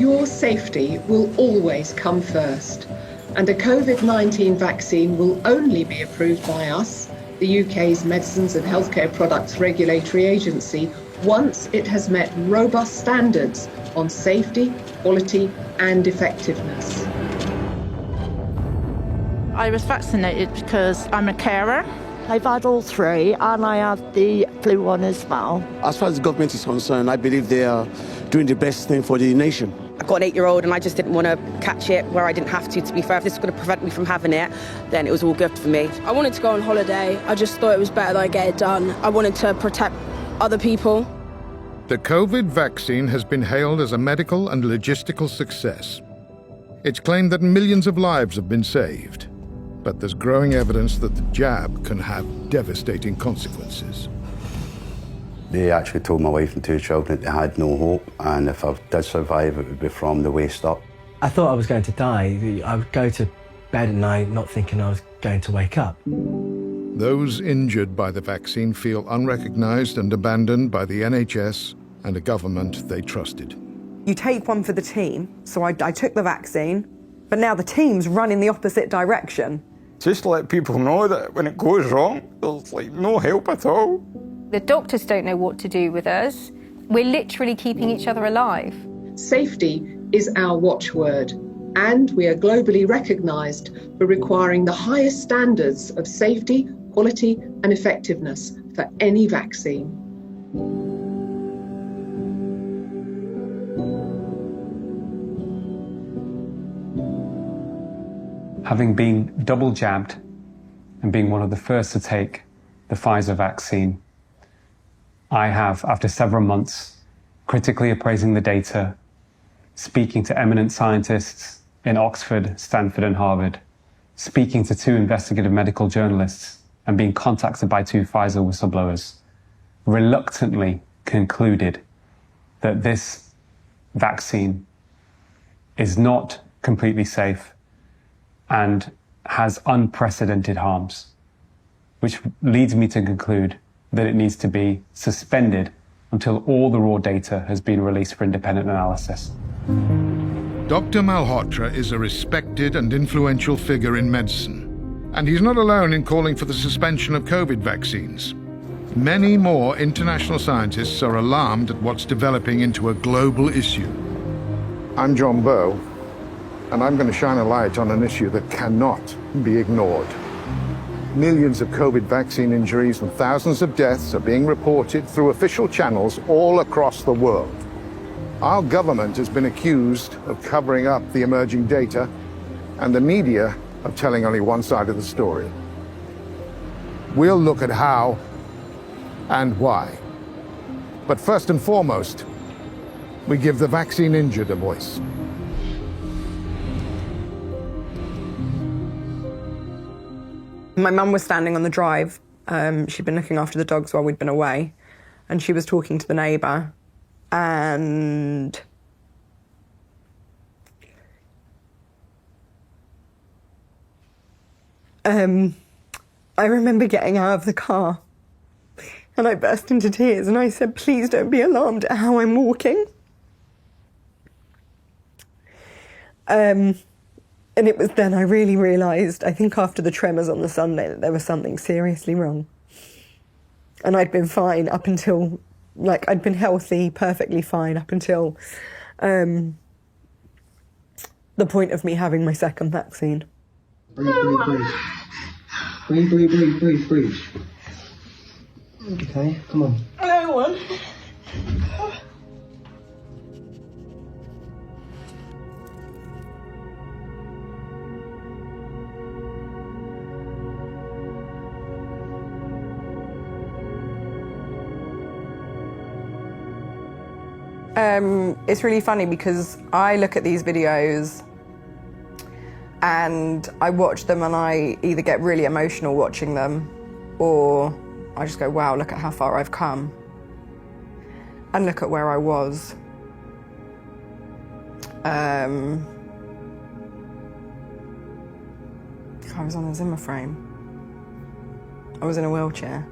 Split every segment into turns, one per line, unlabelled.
Your safety will always come first, and a COVID-19 vaccine will only be approved by us, the UK's Medicines and Healthcare Products Regulatory Agency, once it has met robust standards on safety, quality and effectiveness.
I was vaccinated because I'm a carer.
I've had all three and I had the flu one as well.
As far as the government is concerned, I believe they are doing the best thing for the nation.
I've got an 8-year-old and I just didn't want to catch it where I didn't have to be fair. If this was going to prevent me from having it, then it was all good for me.
I wanted to go on holiday. I just thought it was better that I get it done. I wanted to protect other people.
The COVID vaccine has been hailed as a medical and logistical success. It's claimed that millions of lives have been saved. But there's growing evidence that the jab can have devastating consequences.
They actually told my wife and 2 children that they had no hope, and if I did survive, it would be from the waist up.
I thought I was going to die. I would go to bed at night not thinking I was going to wake up.
Those injured by the vaccine feel unrecognised and abandoned by the NHS and a government they trusted.
You take one for the team, so I took the vaccine, but now the team's run in the opposite direction.
Just to let people know that when it goes wrong, there's no help at all.
The doctors don't know what to do with us. We're literally keeping each other alive.
Safety is our watchword, and we are globally recognised for requiring the highest standards of safety, quality and effectiveness for any vaccine.
Having been double jabbed and being one of the first to take the Pfizer vaccine, I have, after several months, critically appraising the data, speaking to eminent scientists in Oxford, Stanford and Harvard, speaking to 2 investigative medical journalists and being contacted by 2 Pfizer whistleblowers, reluctantly concluded that this vaccine is not completely safe and has unprecedented harms, which leads me to conclude that it needs to be suspended until all the raw data has been released for independent analysis.
Dr. Malhotra is a respected and influential figure in medicine, and he's not alone in calling for the suspension of COVID vaccines. Many more international scientists are alarmed at what's developing into a global issue.
I'm John Bowe, and I'm going to shine a light on an issue that cannot be ignored. Millions of COVID vaccine injuries and thousands of deaths are being reported through official channels all across the world. Our government has been accused of covering up the emerging data and the media of telling only one side of the story. We'll look at how and why. But first and foremost, we give the vaccine injured a voice.
My mum was standing on the drive. She'd been looking after the dogs while we'd been away, and she was talking to the neighbour, and I remember getting out of the car and I burst into tears and I said, please don't be alarmed at how I'm walking. And it was then I really realised, I think after the tremors on the Sunday, that there was something seriously wrong. And I'd been fine up until, I'd been healthy, perfectly fine up until the point of me having my second vaccine.
Breathe, breathe, breathe. Breathe, breathe, breathe, breathe, breathe. Okay, come on.
Another one. It's really funny because I look at these videos and I watch them and I either get really emotional watching them or I just go, wow, look at how far I've come and look at where I was. I was on a Zimmer frame. I was in a wheelchair.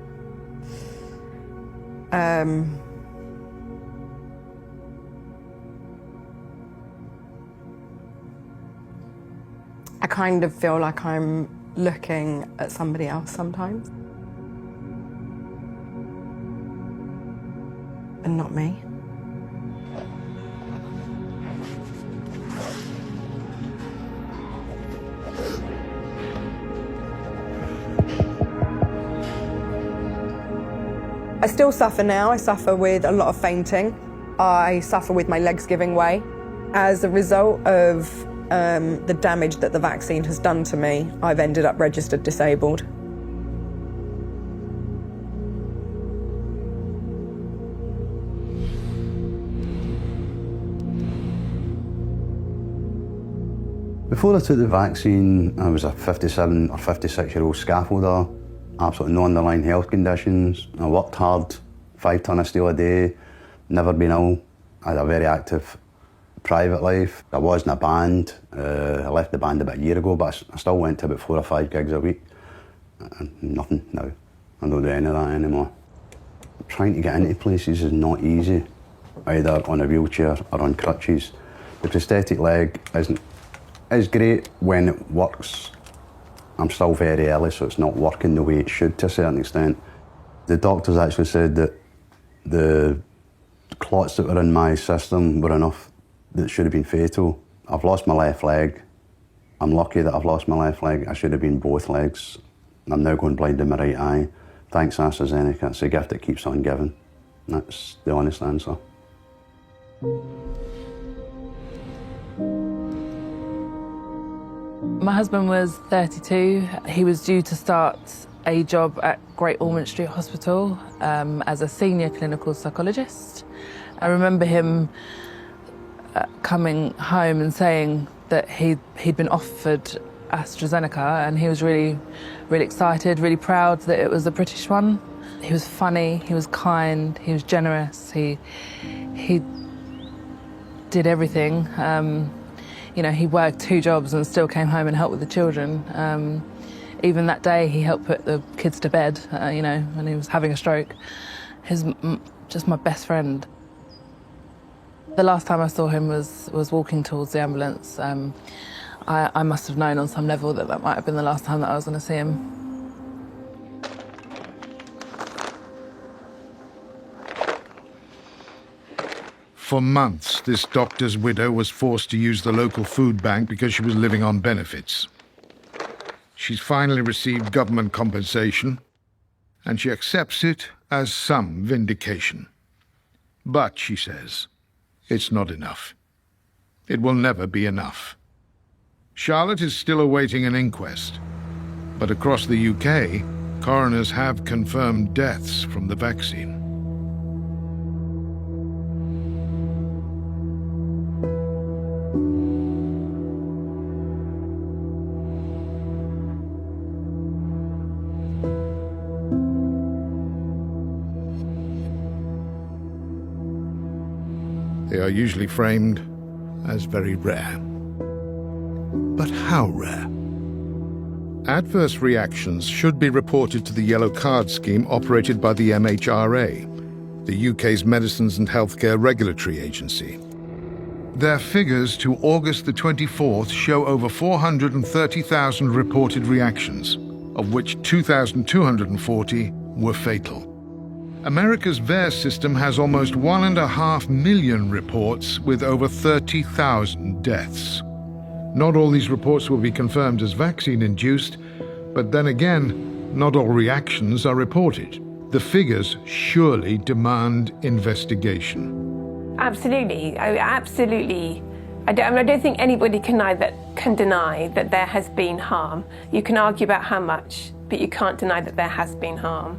I kind of feel like I'm looking at somebody else sometimes. And not me. I still suffer now. I suffer with a lot of fainting. I suffer with my legs giving way. As a result of the damage that the vaccine has done to me, I've ended up registered disabled.
Before I took the vaccine, I was a 57 or 56-year-old scaffolder, absolutely no underlying health conditions. I worked hard, 5 ton of steel a day, never been ill. I had a very active private life. I was in a band. I left the band about a year ago, but I still went to about 4 or 5 gigs a week. Nothing now. I don't do any of that anymore. Trying to get into places is not easy, either on a wheelchair or on crutches. The prosthetic leg is great when it works. I'm still very early, so it's not working the way it should to a certain extent. The doctors actually said that the clots that were in my system were enough that should have been fatal. I've lost my left leg. I'm lucky that I've lost my left leg. I should have been both legs. I'm now going blind in my right eye. Thanks, AstraZeneca. It's a gift that keeps on giving. That's the honest answer.
My husband was 32. He was due to start a job at Great Ormond Street Hospital as a senior clinical psychologist. I remember him coming home and saying that he'd been offered AstraZeneca, and he was really, really excited, really proud that it was a British one. He was funny, he was kind, he was generous, he did everything. You know, he worked 2 jobs and still came home and helped with the children. Even that day, he helped put the kids to bed, you know, when he was having a stroke. He's just my best friend. The last time I saw him was walking towards the ambulance. I must have known on some level that that might have been the last time that I was going to see him.
For months, this doctor's widow was forced to use the local food bank because she was living on benefits. She's finally received government compensation, and she accepts it as some vindication. But, she says, it's not enough. It will never be enough. Charlotte is still awaiting an inquest, but across the UK, coroners have confirmed deaths from the vaccine. They are usually framed as very rare. But how rare? Adverse reactions should be reported to the Yellow Card scheme operated by the MHRA, the UK's Medicines and Healthcare Regulatory Agency. Their figures to August the 24th show over 430,000 reported reactions, of which 2,240 were fatal. America's VAERS system has almost 1.5 million reports with over 30,000 deaths. Not all these reports will be confirmed as vaccine-induced, but then again, not all reactions are reported. The figures surely demand investigation.
Absolutely, absolutely. I don't think anybody can deny that there has been harm. You can argue about how much, but you can't deny that there has been harm.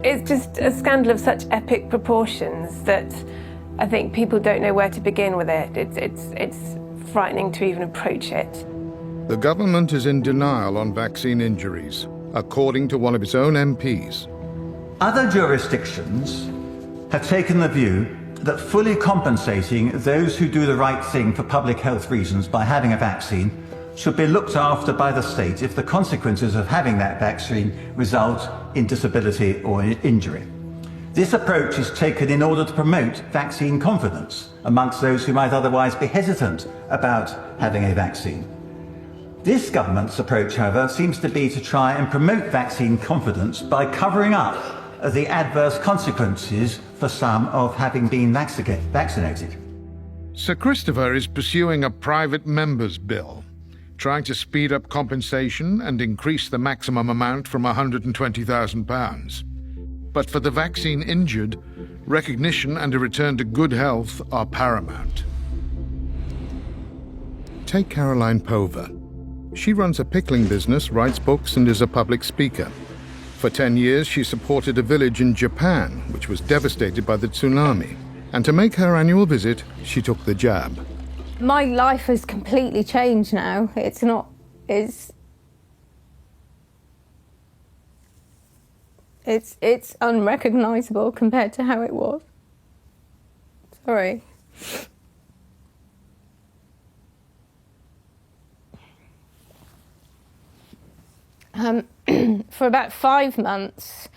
It's just a scandal of such epic proportions that I think people don't know where to begin with it. It's frightening to even approach it.
The government is in denial on vaccine injuries, according to one of its own MPs.
Other jurisdictions have taken the view that fully compensating those who do the right thing for public health reasons by having a vaccine should be looked after by the state if the consequences of having that vaccine result in disability or injury. This approach is taken in order to promote vaccine confidence amongst those who might otherwise be hesitant about having a vaccine. This government's approach, however, seems to be to try and promote vaccine confidence by covering up the adverse consequences for some of having been vaccinated.
Sir Christopher is pursuing a private member's bill, trying to speed up compensation and increase the maximum amount from £120,000. But for the vaccine injured, recognition and a return to good health are paramount. Take Caroline Pover. She runs a pickling business, writes books, and is a public speaker. For 10 years, she supported a village in Japan, which was devastated by the tsunami. And to make her annual visit, she took the jab.
My life has completely changed now. It's unrecognisable compared to how it was. Sorry. For about 5 months,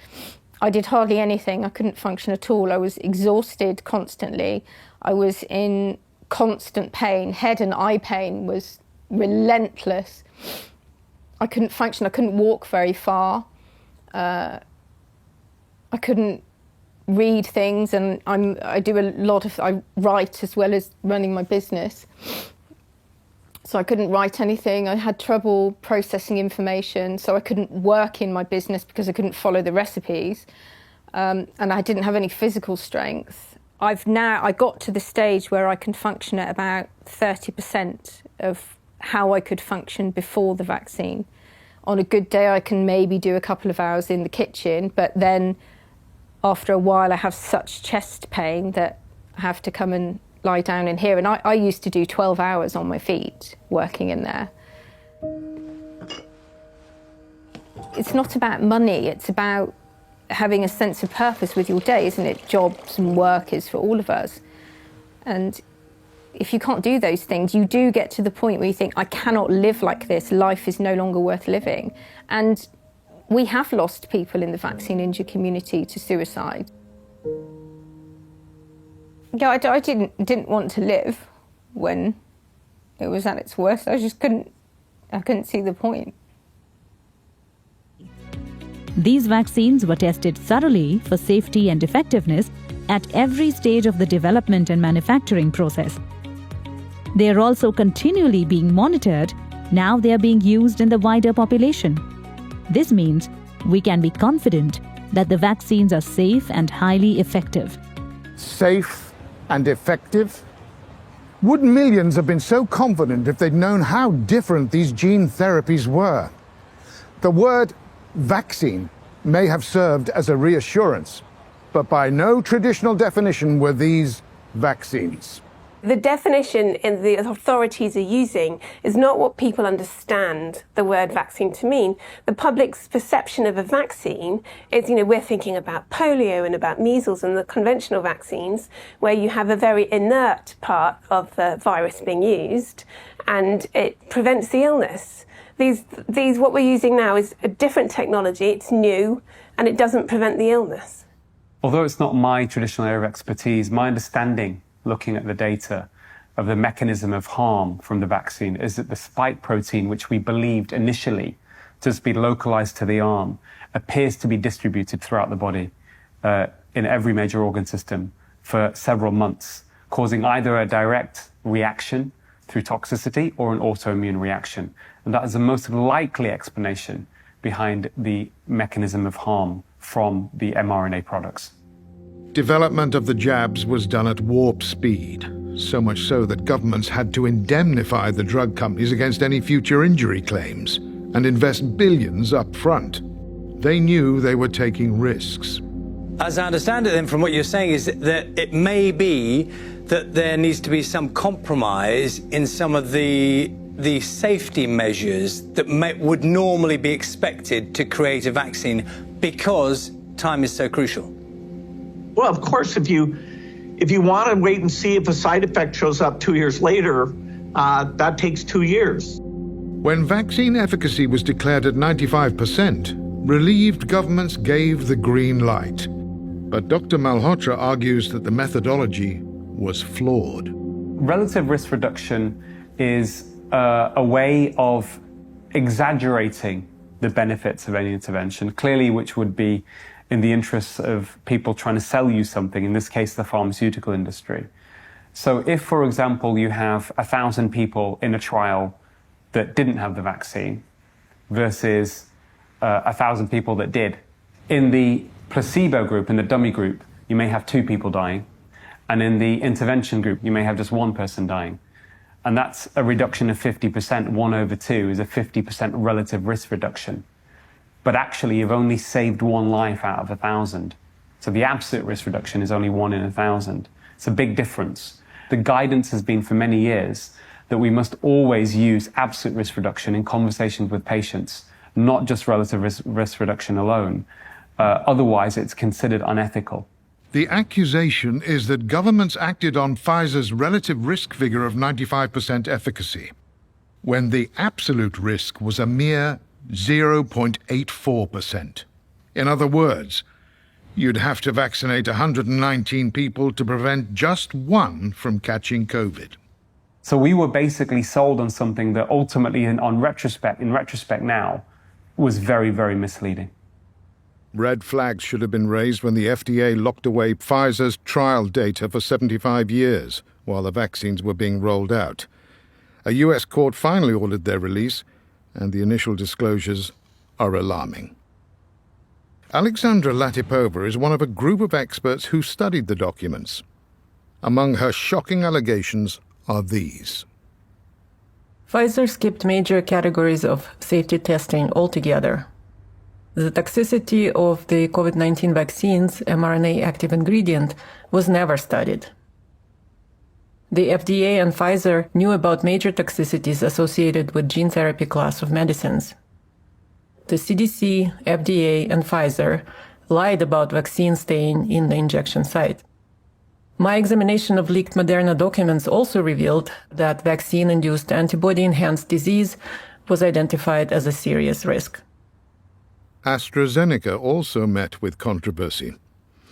I did hardly anything. I couldn't function at all. I was exhausted constantly. I was in constant pain. Head and eye pain was relentless. I couldn't function. I couldn't walk very far. I couldn't read things, and I write as well as running my business. So I couldn't write anything. I had trouble processing information, so I couldn't work in my business because I couldn't follow the recipes. And I didn't have any physical strength. I got to the stage where I can function at about 30% of how I could function before the vaccine. On a good day, I can maybe do a couple of hours in the kitchen, but then after a while, I have such chest pain that I have to come and lie down in here. And I used to do 12 hours on my feet working in there. It's not about money, it's about having a sense of purpose with your day, isn't it? Jobs and work is for all of us. And if you can't do those things, you do get to the point where you think, I cannot live like this, life is no longer worth living. And we have lost people in the vaccine injured community to suicide. Yeah, I didn't want to live when it was at its worst. I couldn't see the point.
These vaccines were tested thoroughly for safety and effectiveness at every stage of the development and manufacturing process. They are also continually being monitored. Now they are being used in the wider population. This means we can be confident that the vaccines are safe and highly effective.
Safe and effective? Would millions have been so confident if they'd known how different these gene therapies were? The word vaccine may have served as a reassurance, but by no traditional definition were these vaccines.
The definition the authorities are using is not what people understand the word vaccine to mean. The public's perception of a vaccine is, we're thinking about polio and about measles and the conventional vaccines, where you have a very inert part of the virus being used and it prevents the illness. What we're using now is a different technology, it's new, and it doesn't prevent the illness.
Although it's not my traditional area of expertise, my understanding looking at the data of the mechanism of harm from the vaccine is that the spike protein, which we believed initially to be localized to the arm, appears to be distributed throughout the body in every major organ system for several months, causing either a direct reaction through toxicity or an autoimmune reaction. And that is the most likely explanation behind the mechanism of harm from the mRNA products.
Development of the jabs was done at warp speed, so much so that governments had to indemnify the drug companies against any future injury claims and invest billions up front. They knew they were taking risks.
As I understand it then from what you're saying is that it may be that there needs to be some compromise in some of the safety measures that would normally be expected to create a vaccine because time is so crucial.
Well, of course, if you want to wait and see if a side effect shows up 2 years later, that takes 2 years.
When vaccine efficacy was declared at 95%, relieved governments gave the green light. But Dr. Malhotra argues that the methodology was flawed.
Relative risk reduction is a way of exaggerating the benefits of any intervention, clearly which would be in the interests of people trying to sell you something, in this case the pharmaceutical industry. So if, for example, you have 1,000 people in a trial that didn't have the vaccine versus 1,000 people that did, in the placebo group, in the dummy group, you may have 2 people dying, and in the intervention group, you may have just 1 person dying. And that's a reduction of 50%. 1/2 is a 50% relative risk reduction. But actually, you've only saved 1 life out of 1,000. So the absolute risk reduction is only 1 in 1,000. It's a big difference. The guidance has been for many years that we must always use absolute risk reduction in conversations with patients, not just relative risk reduction alone. Otherwise, it's considered unethical.
The accusation is that governments acted on Pfizer's relative risk figure of 95% efficacy, when the absolute risk was a mere 0.84%. In other words, you'd have to vaccinate 119 people to prevent just 1 from catching COVID.
So we were basically sold on something that ultimately, in retrospect now, was very, very misleading.
Red flags should have been raised when the FDA locked away Pfizer's trial data for 75 years while the vaccines were being rolled out. A US court finally ordered their release, and the initial disclosures are alarming. Alexandra Latipova is one of a group of experts who studied the documents. Among her shocking allegations are these.
Pfizer skipped major categories of safety testing altogether. The toxicity of the COVID-19 vaccines' mRNA active ingredient was never studied. The FDA and Pfizer knew about major toxicities associated with gene therapy class of medicines. The CDC, FDA, and Pfizer lied about vaccine staying in the injection site. My examination of leaked Moderna documents also revealed that vaccine-induced antibody-enhanced disease was identified as a serious risk.
AstraZeneca also met with controversy.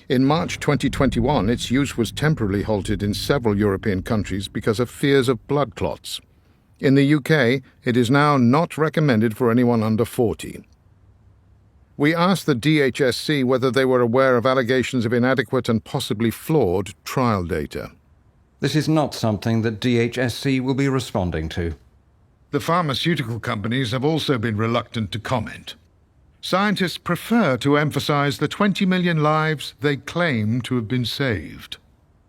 In March 2021, its use was temporarily halted in several European countries because of fears of blood clots. In the UK, it is now not recommended for anyone under 40. We asked the DHSC whether they were aware of allegations of inadequate and possibly flawed trial data.
This is not something that DHSC will be responding to.
The pharmaceutical companies have also been reluctant to comment. Scientists prefer to emphasize the 20 million lives they claim to have been saved.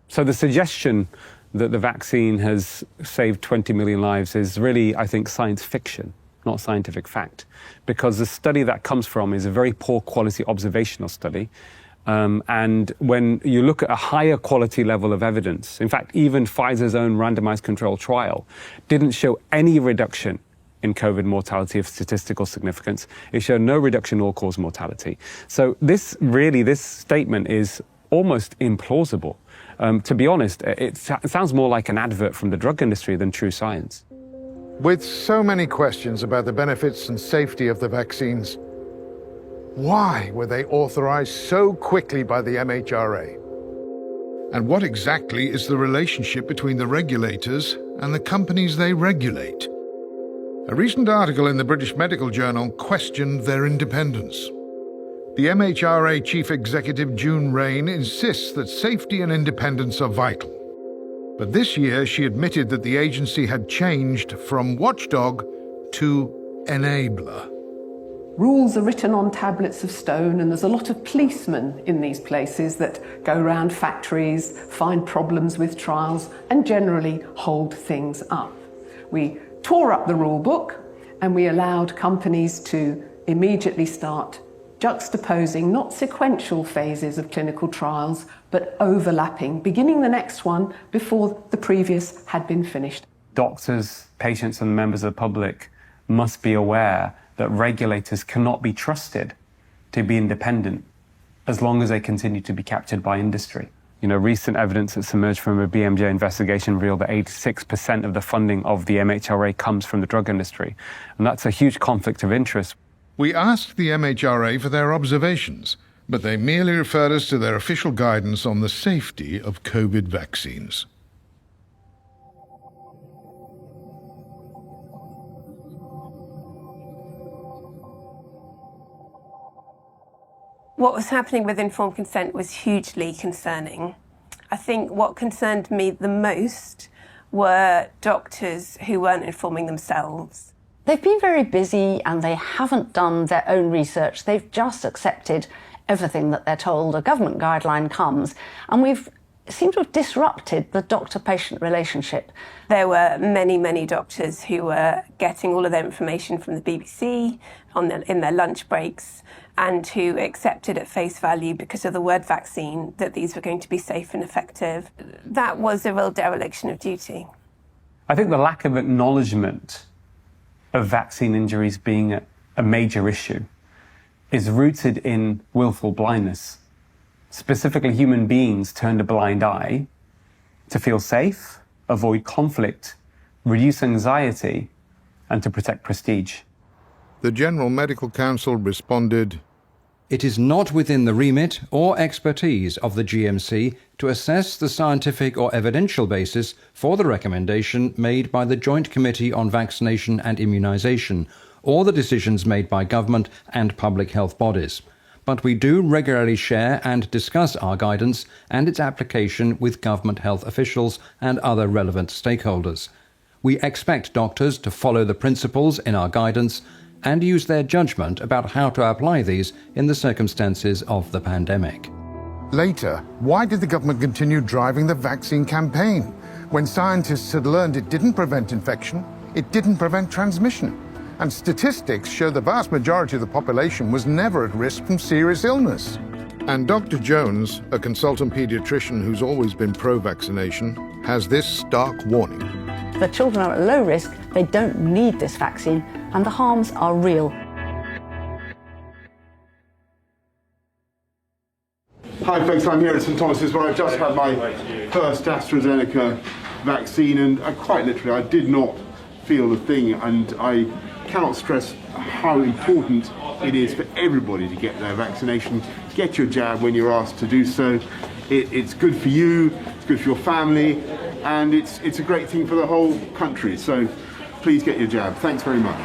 So the suggestion that the vaccine has saved 20 million lives is really, I think, science fiction, not scientific fact, because the study that comes from is a very poor quality observational study. And when you look at a higher quality level of evidence, in fact, even Pfizer's own randomized controlled trial didn't show any reduction in COVID mortality of statistical significance. It showed no reduction in all-cause mortality. So this statement is almost implausible. To be honest, it sounds more like an advert from the drug industry than true science.
With so many questions about the benefits and safety of the vaccines, why were they authorized so quickly by the MHRA? And what exactly is the relationship between the regulators and the companies they regulate? A recent article in the British Medical Journal questioned their independence. The MHRA Chief Executive June Rain insists that safety and independence are vital. But this year she admitted that the agency had changed from watchdog to enabler.
Rules are written on tablets of stone, and there's a lot of policemen in these places that go around factories, find problems with trials, and generally hold things up. We tore up the rule book, and we allowed companies to immediately start juxtaposing not sequential phases of clinical trials, but overlapping, beginning the next one before the previous had been finished.
Doctors, patients, and members of the public must be aware that regulators cannot be trusted to be independent as long as they continue to be captured by industry. Recent evidence that's emerged from a BMJ investigation revealed that 86% of the funding of the MHRA comes from the drug industry. And that's a huge conflict of interest.
We asked the MHRA for their observations, but they merely referred us to their official guidance on the safety of COVID vaccines.
What was happening with informed consent was hugely concerning. I think what concerned me the most were doctors who weren't informing themselves.
They've been very busy and they haven't done their own research. They've just accepted everything that they're told. A government guideline comes, and we've seemed to have disrupted the doctor-patient relationship.
There were many, many doctors who were getting all of their information from the BBC in their lunch breaks, and who accepted at face value, because of the word vaccine, that these were going to be safe and effective. That was a real dereliction of duty.
I think the lack of acknowledgement of vaccine injuries being a major issue is rooted in willful blindness. Specifically, human beings turned a blind eye to feel safe, avoid conflict, reduce anxiety, and to protect prestige.
The General Medical Council responded,
"It is not within the remit or expertise of the GMC to assess the scientific or evidential basis for the recommendation made by the Joint Committee on Vaccination and Immunisation, or the decisions made by government and public health bodies. But we do regularly share and discuss our guidance and its application with government health officials and other relevant stakeholders. We expect doctors to follow the principles in our guidance and use their judgment about how to apply these in the circumstances of the pandemic."
Later, why did the government continue driving the vaccine campaign when scientists had learned it didn't prevent infection, it didn't prevent transmission, and statistics show the vast majority of the population was never at risk from serious illness?
And Dr. Jones, a consultant paediatrician who's always been pro-vaccination, has this stark warning.
The children are at low risk, they don't need this vaccine, and the harms are real.
Hi folks, I'm here at St Thomas's where I've just had my first AstraZeneca vaccine, and quite literally I did not feel a thing, and I cannot stress how important it is for everybody to get their vaccination. Get your jab when you're asked to do so. It's good for you, it's good for your family, and it's a great thing for the whole country. So please get your jab. Thanks very much.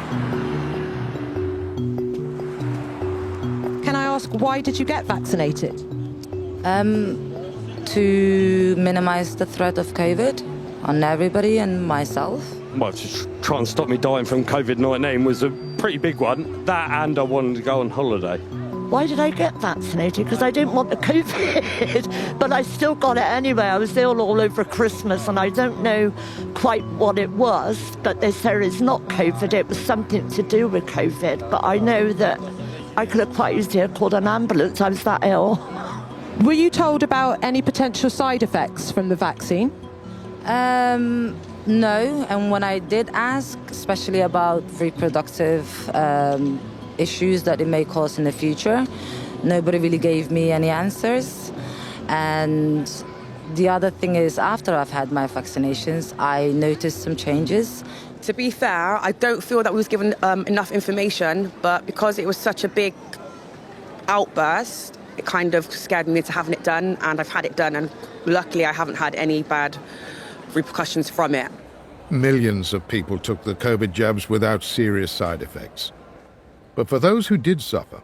Can I ask, why did you get vaccinated?
To minimise the threat of COVID on everybody and myself.
Well, to try and stop me dying from COVID-19 was a pretty big one. That, and I wanted to go on holiday.
Why did I get vaccinated? Because I didn't want the COVID, but I still got it anyway. I was ill all over Christmas, and I don't know quite what it was, but they said it's not COVID, it was something to do with COVID. But I know that I could have quite easily called an ambulance, I was that ill.
Were you told about any potential side effects from the vaccine?
No, and when I did ask, especially about reproductive issues that it may cause in the future, nobody really gave me any answers. And the other thing is, after I've had my vaccinations, I noticed some changes.
To be fair, I don't feel that we was given enough information, but because it was such a big outburst, it kind of scared me into having it done, and I've had it done, and luckily I haven't had any bad repercussions from it.
Millions of people took the COVID jabs without serious side effects. But for those who did suffer,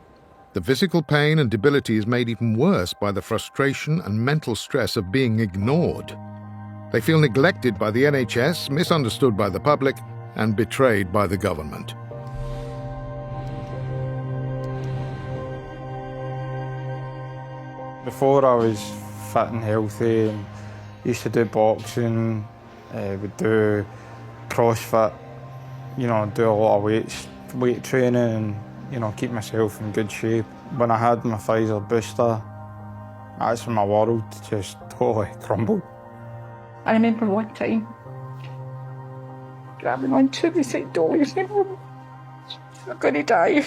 the physical pain and debility is made even worse by the frustration and mental stress of being ignored. They feel neglected by the NHS, misunderstood by the public, and betrayed by the government.
Before I was fit and healthy and used to do boxing, would do CrossFit, do a lot of weight training and, keep myself in good shape. When I had my Pfizer booster, that's when my world just totally crumbled.
I remember one time grabbing onto the side dolly saying, I'm going to die.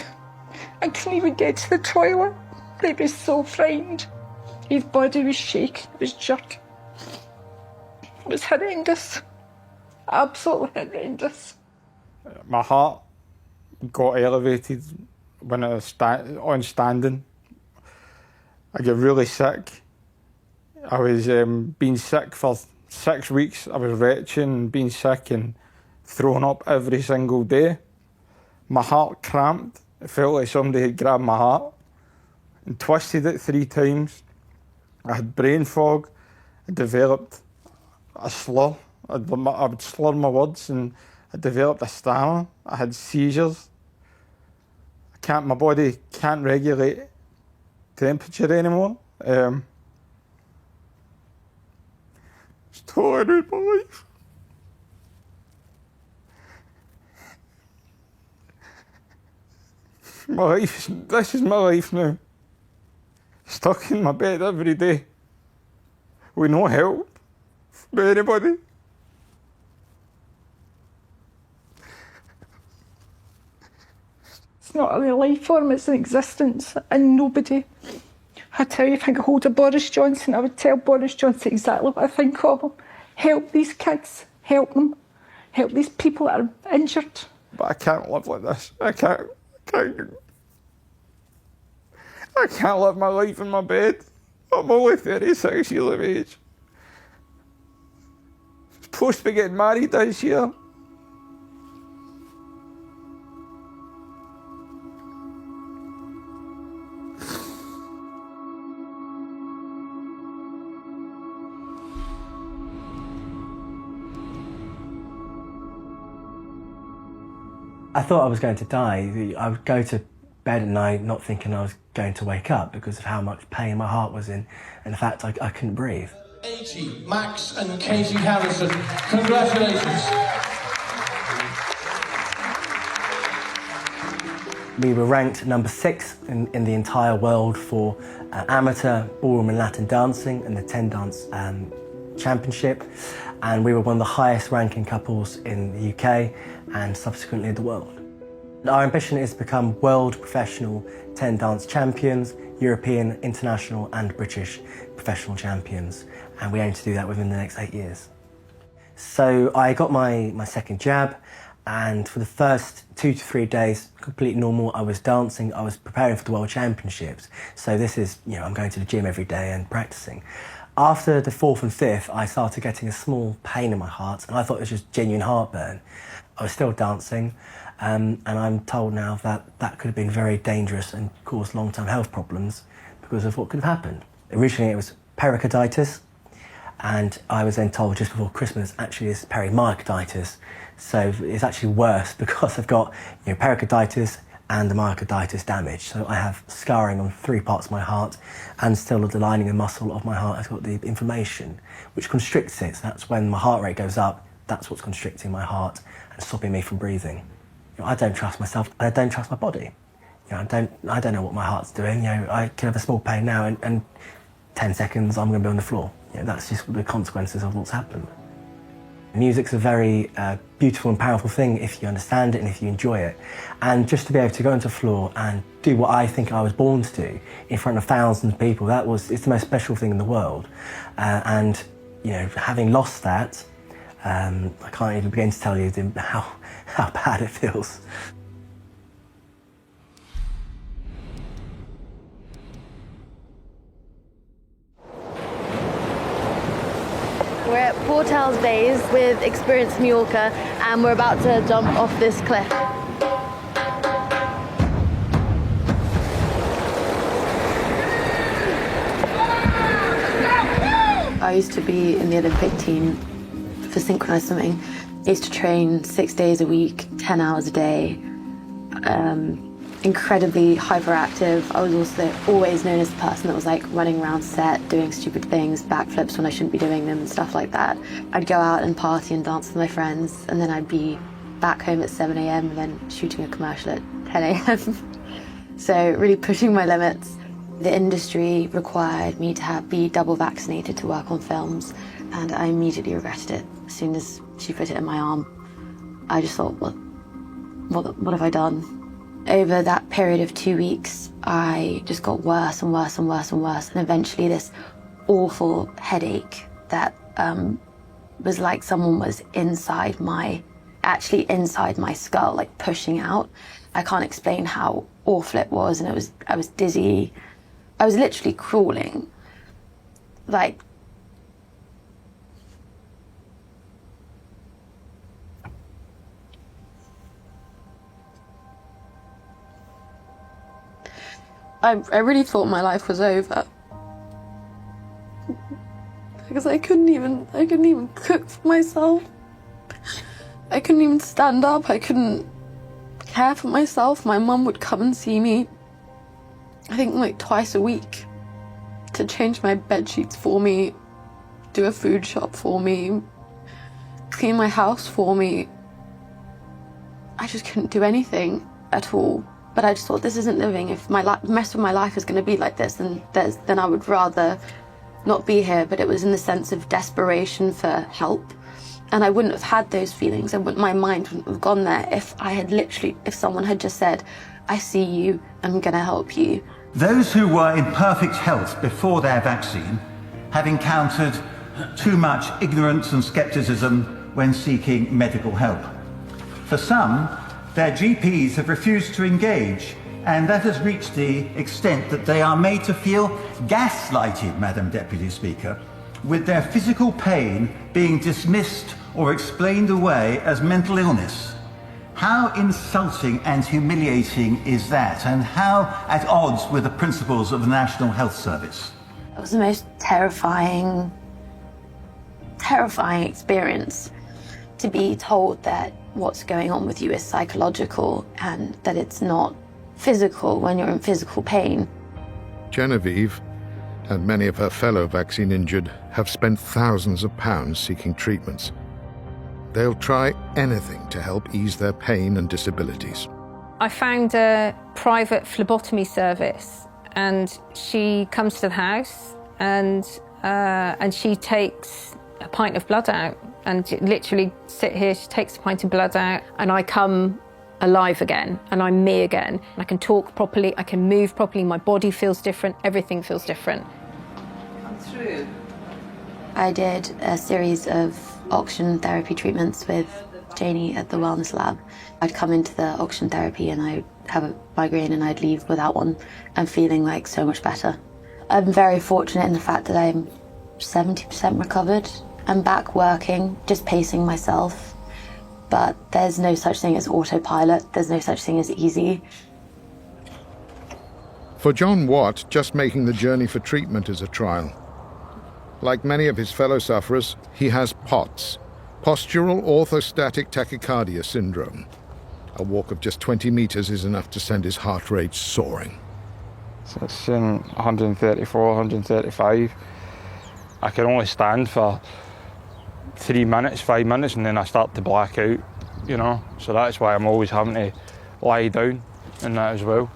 I couldn't even get to the toilet. I was so frightened. His body was shaking, it was jerking. It was horrendous. Absolutely horrendous.
My heart got elevated when I was on standing. I got really sick. I was being sick for 6 weeks. I was retching and being sick and throwing up every single day. My heart cramped. It felt like somebody had grabbed my heart and twisted it 3 times. I had brain fog. I developed a slur. I would slur my words, and I developed a stammer. I had seizures. My body can't regulate temperature anymore. It's totally ruined my life. This is my life now. Stuck in my bed every day with no help from anybody.
It's not a life form, it's an existence, and nobody. I tell you, if I could hold a Boris Johnson, I would tell Boris Johnson exactly what I think of him. Help these kids, help them, help these people that are injured.
But I can't live like this. I can't live my life in my bed. I'm only 36 years of age. I'm supposed to be getting married this year.
I thought I was going to die. I would go to bed at night not thinking I was going to wake up because of how much pain my heart was in and the fact I couldn't breathe.
80, Max and Katie Harrison. Congratulations.
We were ranked number 6 in the entire world for amateur ballroom and Latin dancing in the 10 Dance Championship, and we were one of the highest ranking couples in the UK and subsequently the world. Our ambition is to become world professional 10 dance champions, European, international and British professional champions, and we aim to do that within the next 8 years. So I got my second jab, and for the first 2 to 3 days, completely normal. I was dancing, I was preparing for the World Championships. So this is, I'm going to the gym every day and practicing. After the 4th and 5th, I started getting a small pain in my heart, and I thought it was just genuine heartburn. I was still dancing, and I'm told now that that could have been very dangerous and caused long-term health problems because of what could have happened. Originally it was pericarditis, and I was then told just before Christmas actually it's perimyocarditis. So it's actually worse because I've got pericarditis and the myocarditis damage. So I have scarring on 3 parts of my heart, and still the lining and muscle of my heart has got the inflammation, which constricts it. So that's when my heart rate goes up, that's what's constricting my heart and stopping me from breathing. I don't trust myself, and I don't trust my body. I don't know what my heart's doing. I can have a small pain now, and 10 seconds I'm going to be on the floor. That's just the consequences of what's happened. Music's a very beautiful and powerful thing if you understand it and if you enjoy it. And just to be able to go onto the floor and do what I think I was born to do in front of thousands of people, it's the most special thing in the world. And having lost that, I can't even begin to tell you how bad it feels.
We're at Portals Bays with Experience Mallorca, and we're about to jump off this cliff. I used to be in the Olympic team for synchronized swimming. I used to train 6 days a week, 10 hours a day, incredibly hyperactive. I was also always known as the person that was like running around set, doing stupid things, backflips when I shouldn't be doing them and stuff like that. I'd go out and party and dance with my friends, and then I'd be back home at 7 a.m. and then shooting a commercial at 10 a.m. So really pushing my limits. The industry required me to be double vaccinated to work on films, and I immediately regretted it. As soon as she put it in my arm, I just thought, what have I done? over that period of 2 weeks, I just got worse and worse and worse and worse. And eventually this awful headache that was like someone was actually inside my skull, like pushing out. I can't explain how awful it was, and I was dizzy. I was literally crawling. Like, I really thought my life was over. Because I couldn't even cook for myself. I couldn't even stand up. I couldn't care for myself. My mum would come and see me, I think like twice a week, to change my bed sheets for me, do a food shop for me, clean my house for me. I just couldn't do anything at all. But I just thought, this isn't living. If the rest of my life is going to be like this, then I would rather not be here. But it was in the sense of desperation for help. And I wouldn't have had those feelings. My mind wouldn't have gone there if someone had just said, I see you, I'm going to help you.
Those who were in perfect health before their vaccine have encountered too much ignorance and scepticism when seeking medical help. For some, their GPs have refused to engage, and that has reached the extent that they are made to feel gaslighted, Madam Deputy Speaker, with their physical pain being dismissed or explained away as mental illness. How insulting and humiliating is that, and how at odds with the principles of the National Health Service?
It was the most terrifying experience to be told that what's going on with you is psychological and that it's not physical when you're in physical pain.
Genevieve and many of her fellow vaccine injured have spent thousands of pounds seeking treatments. They'll try anything to help ease their pain and disabilities.
I found a private phlebotomy service, and she comes to the house and she takes a pint of blood out, and literally sit here, she takes a pint of blood out, and I come alive again, and I'm me again. I can talk properly, I can move properly, my body feels different, everything feels different. Come through.
I did a series of oxygen therapy treatments with Janie at the Wellness Lab. I'd come into the oxygen therapy and I'd have a migraine and I'd leave without one and feeling like so much better. I'm very fortunate in the fact that I'm 70% recovered. I'm back working, just pacing myself, but there's no such thing as autopilot, there's no such thing as easy.
For John Watt, just making the journey for treatment is a trial. Like many of his fellow sufferers, he has POTS, postural orthostatic tachycardia syndrome. A walk of just 20 meters is enough to send his heart rate soaring.
So it's in 134, 135. I can only stand for 3 minutes, 5 minutes, and then I start to black out, you know. So that's why I'm always having to lie down in that as well.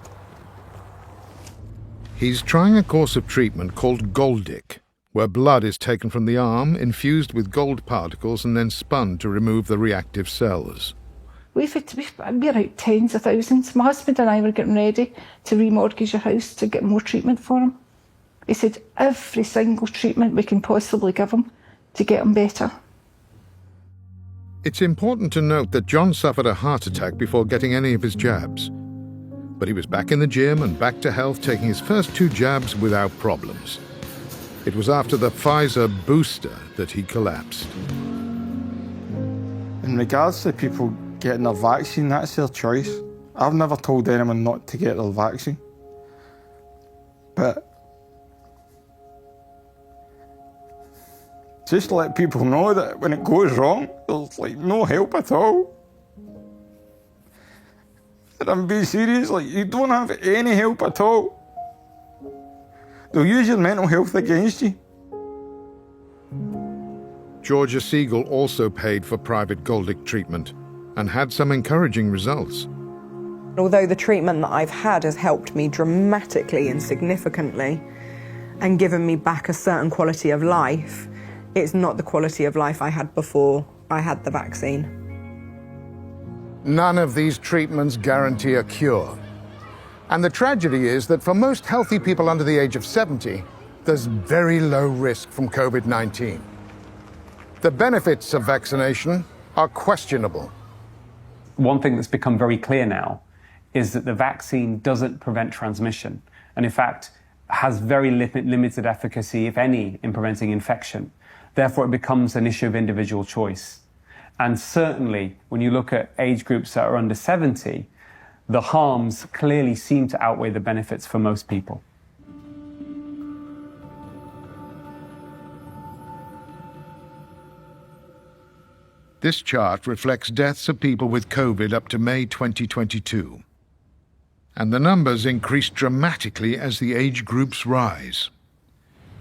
He's trying a course of treatment called Goldic, where blood is taken from the arm, infused with gold particles, and then spun to remove the reactive cells.
We're out tens of thousands. My husband and I were getting ready to remortgage your house to get more treatment for him. He said every single treatment we can possibly give him to get him better.
It's important to note that John suffered a heart attack before getting any of his jabs. But he was back in the gym and back to health, taking his first 2 jabs without problems. It was after the Pfizer booster that he collapsed.
In regards to people getting their vaccine, that's their choice. I've never told anyone not to get their vaccine. But just to let people know that when it goes wrong, there's like no help at all. And I'm being serious, like you don't have any help at all. They'll use your mental health against you.
Georgia Siegel also paid for private Goldic treatment and had some encouraging results.
Although the treatment that I've had has helped me dramatically and significantly and given me back a certain quality of life, it's not the quality of life I had before I had the vaccine.
None of these treatments guarantee a cure, And the tragedy is that for most healthy people under the age of 70, there's very low risk from COVID-19. The benefits of vaccination are questionable.
One thing that's become very clear now is that the vaccine doesn't prevent transmission, and in fact has very limited efficacy, if any, in preventing infection. Therefore, it becomes an issue of individual choice. And certainly, when you look at age groups that are under 70, the harms clearly seem to outweigh the benefits for most people.
This chart reflects deaths of people with COVID up to May 2022. And the numbers increase dramatically as the age groups rise.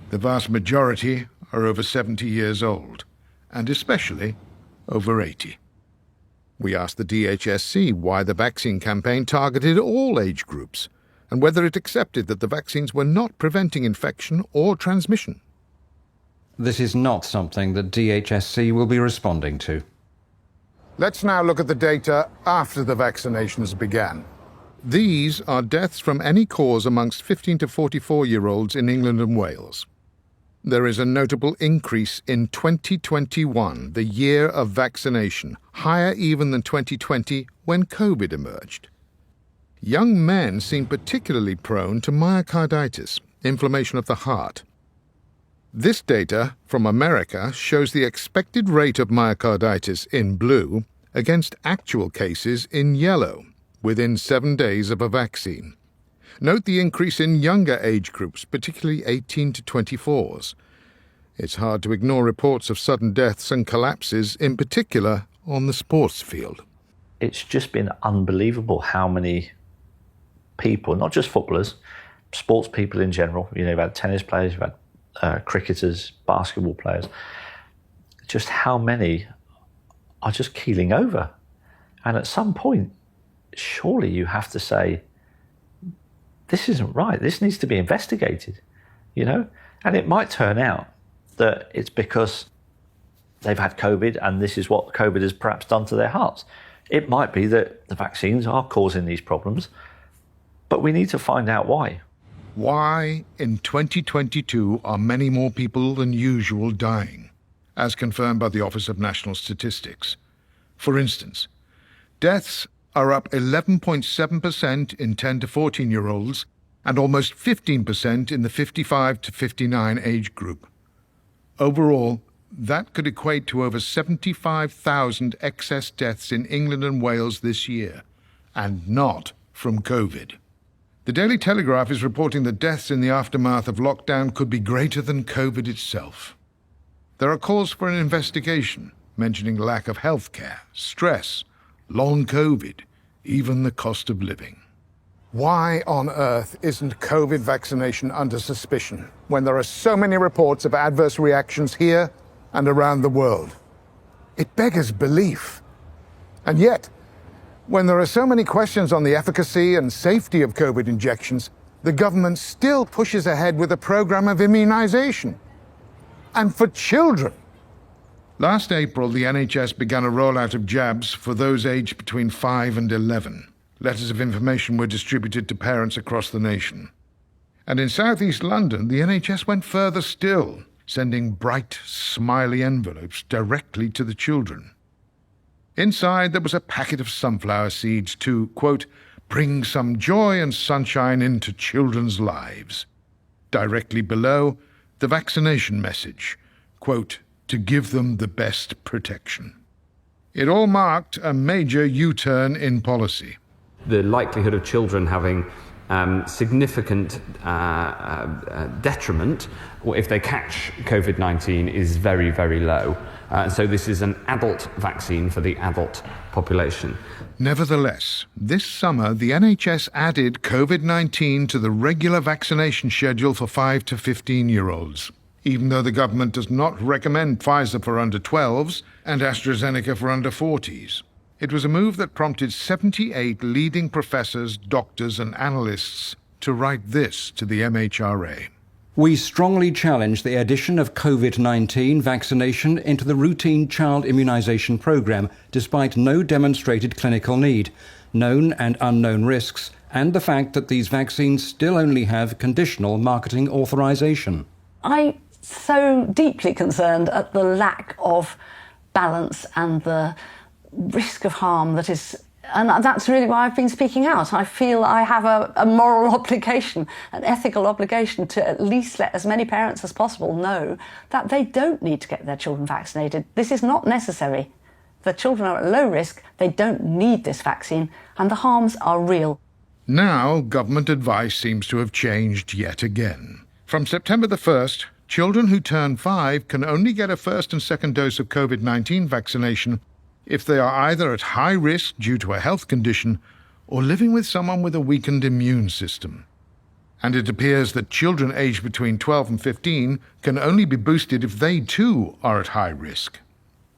The vast majority are over 70 years old, and especially over 80. We asked the DHSC why the vaccine campaign targeted all age groups, and whether it accepted that the vaccines were not preventing infection or transmission.
This is not something that DHSC will be responding to.
Let's now look at the data after the vaccinations began.
These are deaths from any cause amongst 15 to 44-year-olds in England and Wales. There is a notable increase in 2021, the year of vaccination, higher even than 2020 when COVID emerged. Young men seem particularly prone to myocarditis, inflammation of the heart. This data from America shows the expected rate of myocarditis in blue against actual cases in yellow within 7 days of a vaccine. Note the increase in younger age groups, particularly 18 to 24s. It's hard to ignore reports of sudden deaths and collapses, in particular on the sports field.
It's just been unbelievable how many people, not just footballers, sports people in general, you've had tennis players, you've had cricketers, basketball players, just how many are just keeling over. And at some point, surely you have to say, this isn't right, this needs to be investigated, And it might turn out that it's because they've had COVID and this is what COVID has perhaps done to their hearts. It might be that the vaccines are causing these problems, but we need to find out why.
Why, in 2022, are many more people than usual dying, as confirmed by the Office of National Statistics? For instance, deaths are up 11.7% in 10 to 14-year-olds and almost 15% in the 55 to 59 age group. Overall, that could equate to over 75,000 excess deaths in England and Wales this year, and not from COVID. The Daily Telegraph is reporting that deaths in the aftermath of lockdown could be greater than COVID itself. There are calls for an investigation, mentioning lack of health care, stress, long COVID, even the cost of living.
Why on earth isn't COVID vaccination under suspicion when there are so many reports of adverse reactions here and around the world? It beggars belief. And yet, when there are so many questions on the efficacy and safety of COVID injections, the government still pushes ahead with a program of immunization. And for children.
Last April, the NHS began a rollout of jabs for those aged between 5 and 11. Letters of information were distributed to parents across the nation. And in South East London, the NHS went further still, sending bright, smiley envelopes directly to the children. Inside, there was a packet of sunflower seeds to, quote, bring some joy and sunshine into children's lives. Directly below, the vaccination message, quote, to give them the best protection. It all marked a major U-turn in policy.
The likelihood of children having significant detriment if they catch COVID-19 is very, very low. So this is an adult vaccine for the adult population.
Nevertheless, this summer the NHS added COVID-19 to the regular vaccination schedule for 5 to 15-year-olds, even though the government does not recommend Pfizer for under 12s and AstraZeneca for under 40s. It was a move that prompted 78 leading professors, doctors and analysts to write this to the MHRA.
We strongly challenge the addition of COVID-19 vaccination into the routine child immunisation programme, despite no demonstrated clinical need, known and unknown risks, and the fact that these vaccines still only have conditional marketing authorization.
I'm so deeply concerned at the lack of balance and the risk of harm that is, and that's really why I've been speaking out. I feel I have a moral obligation, an ethical obligation to at least let as many parents as possible know that they don't need to get their children vaccinated. This is not necessary. The children are at low risk, they don't need this vaccine, and the harms are real.
Now, government advice seems to have changed yet again. From September the 1st, children who turn 5 can only get a first and second dose of COVID-19 vaccination if they are either at high risk due to a health condition or living with someone with a weakened immune system. And it appears that children aged between 12 and 15 can only be boosted if they too are at high risk.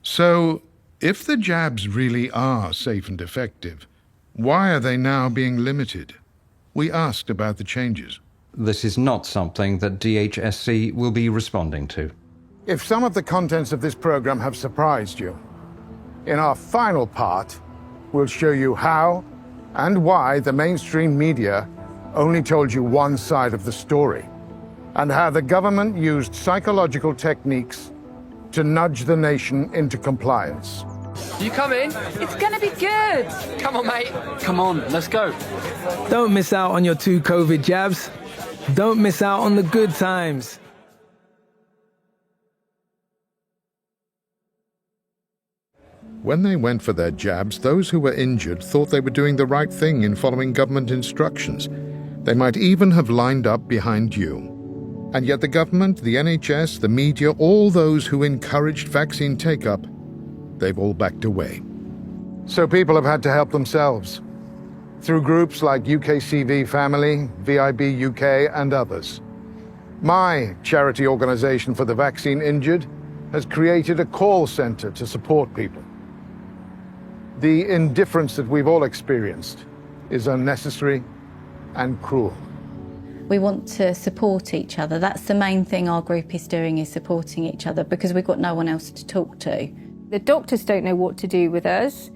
So, if the jabs really are safe and effective, why are they now being limited? We asked about the changes.
This is not something that DHSC will be responding to.
If some of the contents of this program have surprised you, in our final part, we'll show you how and why the mainstream media only told you one side of the story, and how the government used psychological techniques to nudge the nation into compliance.
You come in?
It's gonna be good!
Come on, mate. Come on, let's go.
Don't miss out on your 2 COVID jabs. Don't miss out on the good times.
When they went for their jabs, those who were injured thought they were doing the right thing in following government instructions. They might even have lined up behind you. And yet the government, the NHS, the media, all those who encouraged vaccine take-up, they've all backed away.
So people have had to help themselves, through groups like UKCV Family, VIB UK, and others. My charity organisation for the vaccine injured has created a call centre to support people. The indifference that we've all experienced is unnecessary and cruel.
We want to support each other. That's the main thing our group is doing, is supporting each other, because we've got no one else to talk to.
The doctors don't know what to do with us.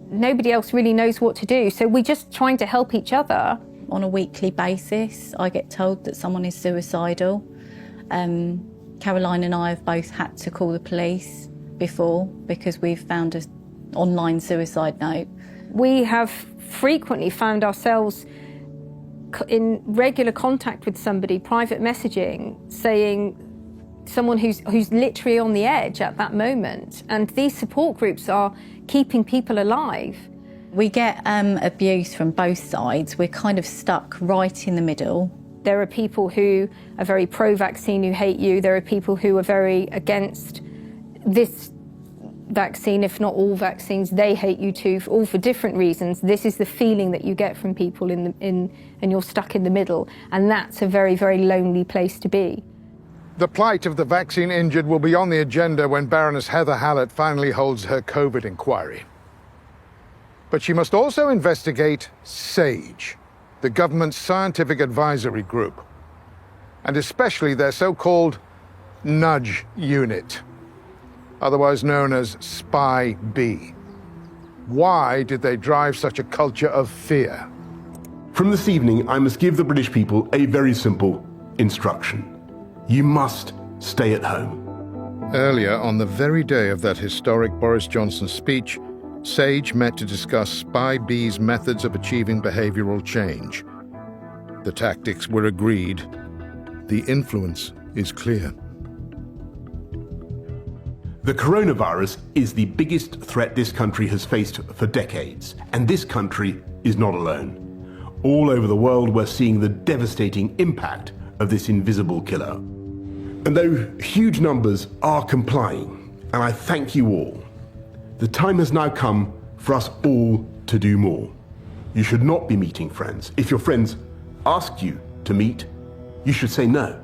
Nobody else really knows what to do, so we're just trying to help each other.
On a weekly basis, I get told that someone is suicidal. Caroline and I have both had to call the police before because we've found an online suicide note.
We have frequently found ourselves in regular contact with somebody, private messaging, saying someone who's literally on the edge at that moment. And these support groups are keeping people alive.
We get abuse from both sides. We're kind of stuck right in the middle.
There are people who are very pro-vaccine who hate you. There are people who are very against this vaccine, if not all vaccines. They hate you too, all for different reasons. This is the feeling that you get from people and you're stuck in the middle. And that's a very, very lonely place to be.
The plight of the vaccine injured will be on the agenda when Baroness Heather Hallett finally holds her COVID inquiry. But she must also investigate SAGE, the government's scientific advisory group, and especially their so-called nudge unit, otherwise known as Spy B. Why did they drive such a culture of fear?
From this evening, I must give the British people a very simple instruction. You must stay at home.
Earlier, on the very day of that historic Boris Johnson speech, SAGE met to discuss Spy B's methods of achieving behavioural change. The tactics were agreed. The influence is clear.
The coronavirus is the biggest threat this country has faced for decades, and this country is not alone. All over the world, we're seeing the devastating impact of this invisible killer. And though huge numbers are complying, and I thank you all, the time has now come for us all to do more. You should not be meeting friends. If your friends ask you to meet, you should say no.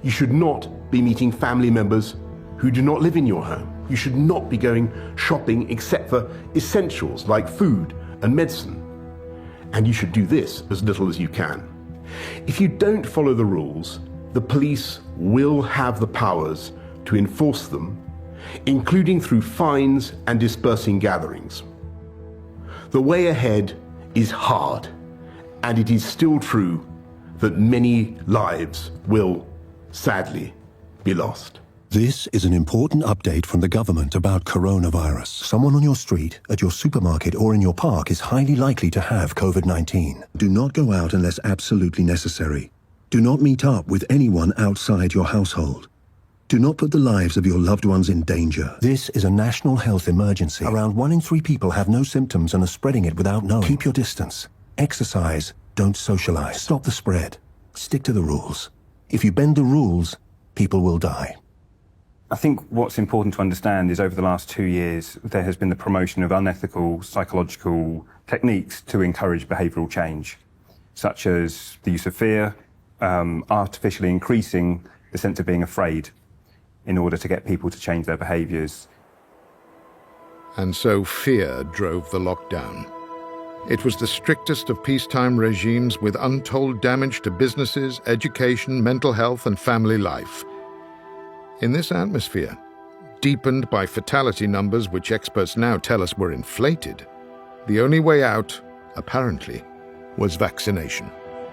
You should not be meeting family members who do not live in your home. You should not be going shopping except for essentials like food and medicine. And you should do this as little as you can. If you don't follow the rules, the police will have the powers to enforce them, including through fines and dispersing gatherings. The way ahead is hard, And it is still true that many lives will, sadly, be lost.
This is an important update from the government about coronavirus. Someone on your street, at your supermarket, or in your park is highly likely to have COVID-19. Do not go out unless absolutely necessary. Do not meet up with anyone outside your household. Do not put the lives of your loved ones in danger. This is a national health emergency. Around 1 in 3 people have no symptoms and are spreading it without knowing. Keep your distance. Exercise. Don't socialize. Stop the spread. Stick to the rules. If you bend the rules, people will die.
I think what's important to understand is over the last 2 years, there has been the promotion of unethical psychological techniques to encourage behavioural change, such as the use of fear, artificially increasing the sense of being afraid in order to get people to change their behaviours.
And so fear drove the lockdown. It was the strictest of peacetime regimes with untold damage to businesses, education, mental health and family life. In this atmosphere, deepened by fatality numbers which experts now tell us were inflated, the only way out, apparently, was vaccination.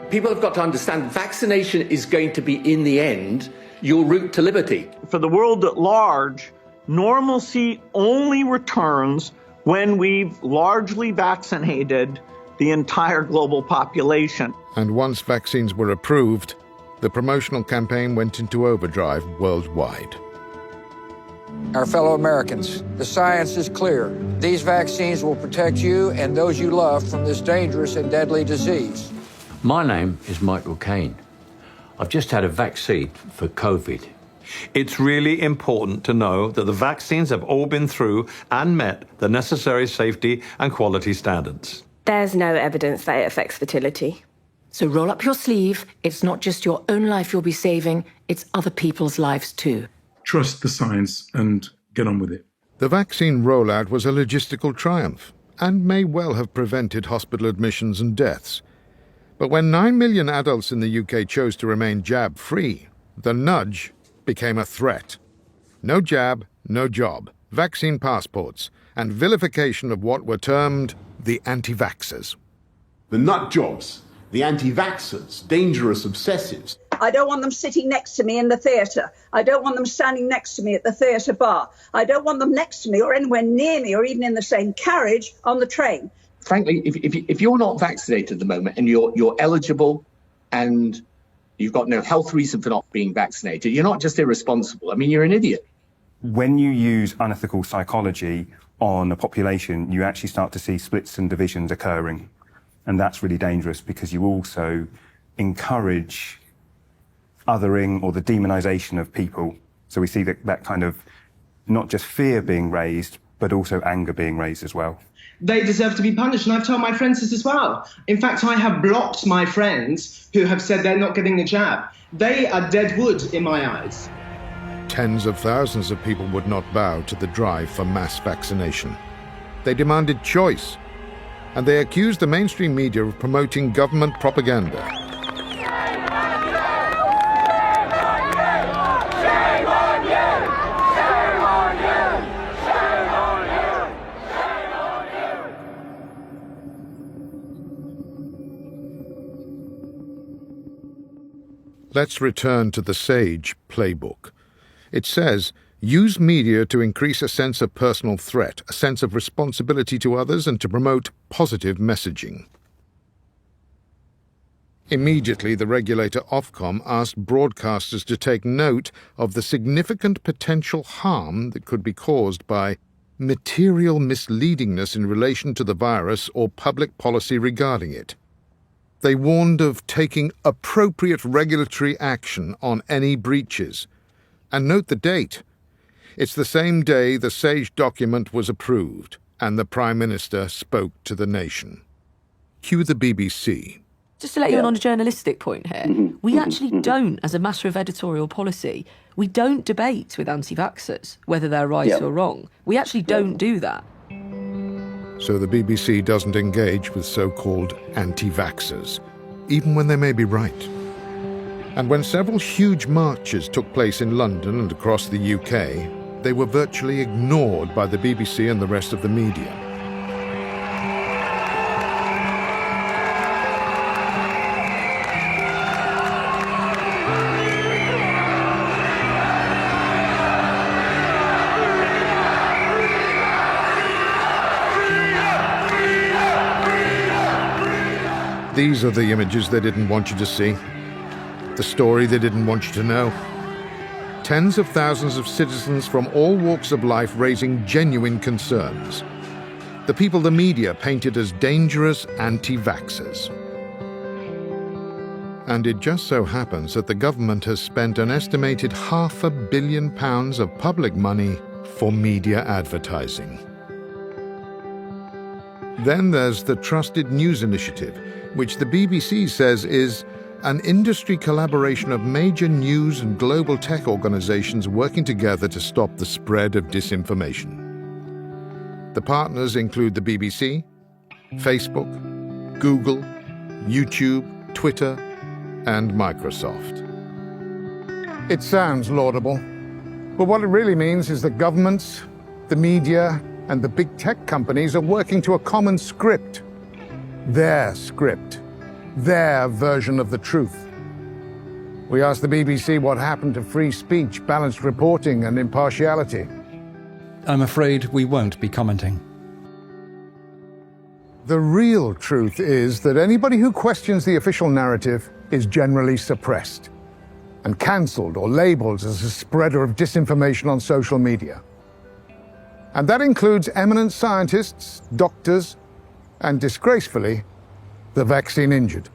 People have got to understand vaccination is going to be, in the end, your route to liberty.
For the world at large, normalcy only returns when we've largely vaccinated the entire global population.
And once vaccines were approved, the promotional campaign went into overdrive worldwide.
Our fellow Americans, the science is clear. These vaccines will protect you and those you love from this dangerous and deadly disease.
My name is Michael Caine. I've just had a vaccine for COVID.
It's really important to know that the vaccines have all been through and met the necessary safety and quality standards.
There's no evidence that it affects fertility. So roll up your sleeve. It's not just your own life you'll be saving, it's other people's lives too.
Trust the science and get on with it.
The vaccine rollout was a logistical triumph and may well have prevented hospital admissions and deaths. But when 9 million adults in the UK chose to remain jab-free, the nudge became a threat. No jab, no job, vaccine passports, and vilification of what were termed the anti-vaxxers.
The nut jobs, the anti-vaxxers, dangerous obsessives.
I don't want them sitting next to me in the theatre. I don't want them standing next to me at the theatre bar. I don't want them next to me or anywhere near me or even in the same carriage on the train.
Frankly, if you're not vaccinated at the moment and you're eligible and you've got no health reason for not being vaccinated, you're not just irresponsible. I mean, you're an idiot.
When you use unethical psychology on a population, you actually start to see splits and divisions occurring. And that's really dangerous because you also encourage othering or the demonization of people. So we see that kind of not just fear being raised, but also anger being raised as well.
They deserve to be punished, and I've told my friends this as well. In fact, I have blocked my friends who have said they're not getting the jab. They are dead wood in my eyes.
Tens of thousands of people would not bow to the drive for mass vaccination. They demanded choice, and they accused the mainstream media of promoting government propaganda. Let's return to the SAGE playbook. It says, use media to increase a sense of personal threat, a sense of responsibility to others, and to promote positive messaging. Immediately, the regulator Ofcom asked broadcasters to take note of the significant potential harm that could be caused by material misleadingness in relation to the virus or public policy regarding it. They warned of taking appropriate regulatory action on any breaches. And note the date. It's the same day the SAGE document was approved and the Prime Minister spoke to the nation. Cue the BBC.
Just to let you in on a journalistic point here, we actually don't, as a matter of editorial policy, we don't debate with anti-vaxxers whether they're right or wrong. We actually don't do that.
So the BBC doesn't engage with so-called anti-vaxxers, even when they may be right. And when several huge marches took place in London and across the UK, they were virtually ignored by the BBC and the rest of the media.
These are the images they didn't want you to see. The story they didn't want you to know. Tens of thousands of citizens from all walks of life raising genuine concerns. The people the media painted as dangerous anti-vaxxers. And it just so happens that the government has spent an estimated £500 million of public money for media advertising. Then there's the Trusted News Initiative, which the BBC says is an industry collaboration of major news and global tech organizations working together to stop the spread of disinformation. The partners include the BBC, Facebook, Google, YouTube, Twitter, and Microsoft.
It sounds laudable, but what it really means is that governments, the media, and the big tech companies are working to a common script. Their script. Their version of the truth. We asked the BBC what happened to free speech, balanced reporting, and impartiality.
I'm afraid we won't be commenting.
The real truth is that anybody who questions the official narrative is generally suppressed and cancelled or labelled as a spreader of disinformation on social media. And that includes eminent scientists, doctors, and disgracefully, the vaccine injured.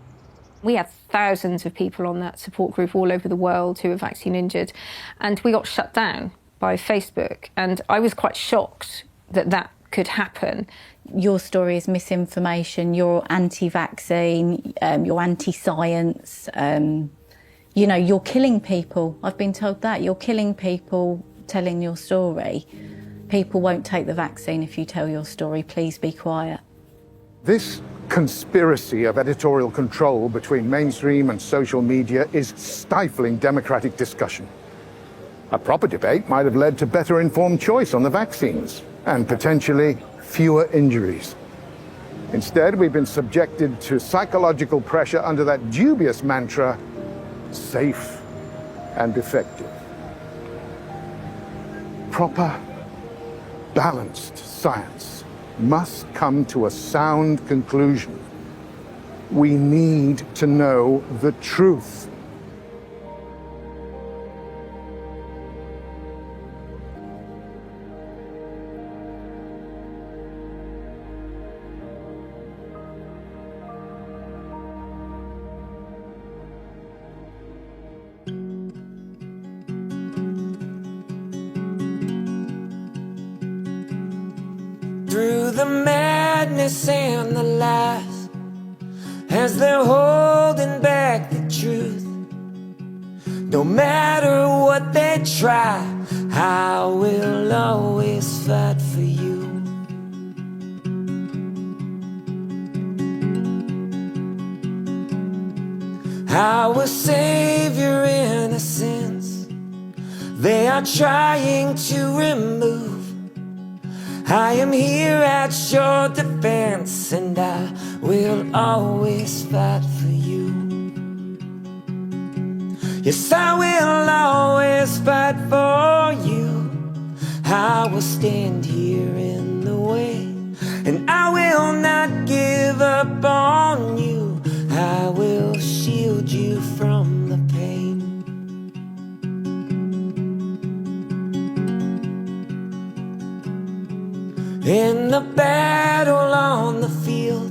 We had thousands of people on that support group all over the world who were vaccine injured, and we got shut down by Facebook. And I was quite shocked that that could happen.
Your story is misinformation, you're anti-vaccine, you're anti-science, you know, you're killing people. I've been told that. You're killing people telling your story. People won't take the vaccine if you tell your story. Please be quiet.
This conspiracy of editorial control between mainstream and social media is stifling democratic discussion. A proper debate might have led to better informed choice on the vaccines and potentially fewer injuries. Instead, we've been subjected to psychological pressure under that dubious mantra, safe and effective. Proper, balanced science must come to a sound conclusion. We need to know the truth.
Through the madness and the lies, as they're holding back the truth, no matter what they try, I will always fight for you. I will save your innocence. They are trying to remove. I am here at your defense, and I will always fight for you. Yes, I will always fight for you. I will stand here in the way, and I will not give up on you. I will shield you from the pain. In the battle on the field,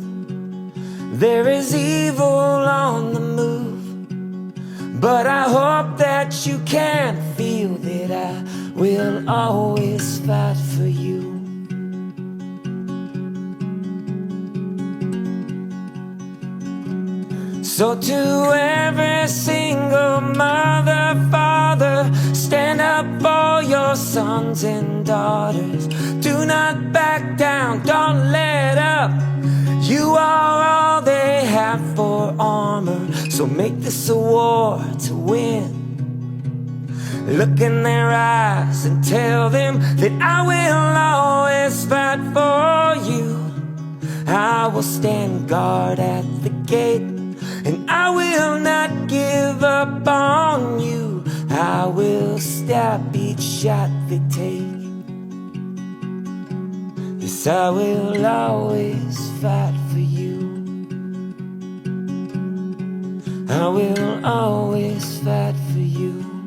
there is evil on the move, but I hope that you can feel that I will always fight for you. So to every single mother, father, stand up for your sons and daughters. Do not back down, don't let up. You are all they have for armor, so make this a war to win. Look in their eyes and tell them that I will always fight for you. I will stand guard at the gate, and I will not give up on you. I will stop each shot they take. Yes, I will always fight for you. I will always fight for you.